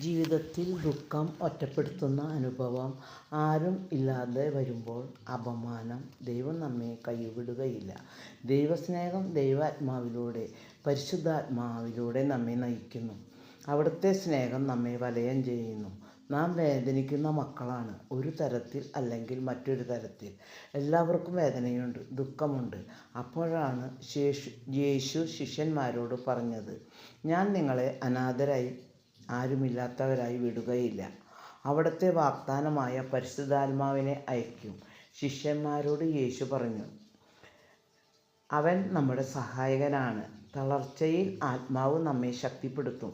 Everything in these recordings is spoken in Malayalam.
ജീവിതത്തിൽ ദുഃഖം ഒറ്റപ്പെടുത്തുന്ന അനുഭവം ആരും ഇല്ലാതെ വരുമ്പോൾ അപമാനം ദൈവം നമ്മെ കൈവിടുകയില്ല. ദൈവസ്നേഹം ദൈവാത്മാവിലൂടെ പരിശുദ്ധാത്മാവിലൂടെ നമ്മെ നയിക്കുന്നു. അവിടുത്തെ സ്നേഹം നമ്മെ വലയം ചെയ്യുന്നു. നാം വേദനിക്കുന്ന മക്കളാണ്. ഒരു തരത്തിൽ അല്ലെങ്കിൽ മറ്റൊരു തരത്തിൽ എല്ലാവർക്കും വേദനയുണ്ട്, ദുഃഖമുണ്ട്. അപ്പോഴാണ് യേശു ശിഷ്യന്മാരോട് പറഞ്ഞത്, ഞാൻ നിങ്ങളെ അനാഥരായി ആരുമില്ലാത്തവരായി വിടുകയില്ല. അവിടുത്തെ വാഗ്ദാനമായ പരിശുദ്ധാത്മാവിനെ അയക്കും. ശിഷ്യന്മാരോട് യേശു പറഞ്ഞു, അവൻ നമ്മുടെ സഹായകനാണ്. തളർച്ചയിൽ ആത്മാവ് നമ്മെ ശക്തിപ്പെടുത്തും.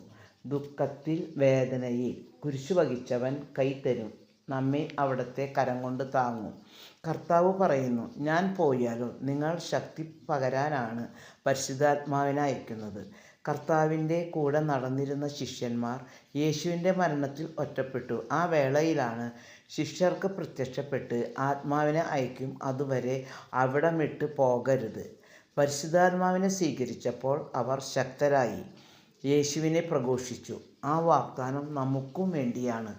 ദുഃഖത്തിൽ വേദനയിൽ കുരിശു വഹിച്ചവൻ കൈതരും. നമ്മെ അവിടുത്തെ കരം കൊണ്ട് താങ്ങും. കർത്താവ് പറയുന്നു, ഞാൻ പോയാലോ നിങ്ങൾ ശക്തി പകരാനാണ് പരിശുദ്ധാത്മാവിനെ അയക്കുന്നത്. കർത്താവിൻ്റെ കൂടെ നടന്നിരുന്ന ശിഷ്യന്മാർ യേശുവിൻ്റെ മരണത്തിൽ ഒറ്റപ്പെട്ടു. ആ വേളയിലാണ് ശിഷ്യർക്ക് പ്രത്യക്ഷപ്പെട്ട് ആത്മാവിനെ അയക്കും, അതുവരെ അവിടം വിട്ട് പോകരുത്. പരിശുദ്ധാത്മാവിനെ സ്വീകരിച്ചപ്പോൾ അവർ ശക്തരായി യേശുവിനെ പ്രഘോഷിച്ചു. ആ വാഗ്ദാനം നമുക്കും വേണ്ടിയാണ്.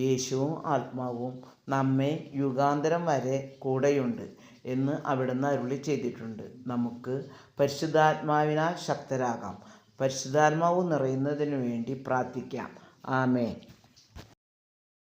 യേശുവും ആത്മാവും നമ്മെ യുഗാന്തരം വരെ കൂടെയുണ്ട് എന്ന് അവിടുന്ന് അരുളി ചെയ്തിട്ടുണ്ട്. നമുക്ക് പരിശുദ്ധാത്മാവിനാൽ ശക്തരാകാം. പരിശുദ്ധാത്മാവ് നിറയുന്നതിനു വേണ്ടി പ്രാർത്ഥിക്കാം. ആമേൻ.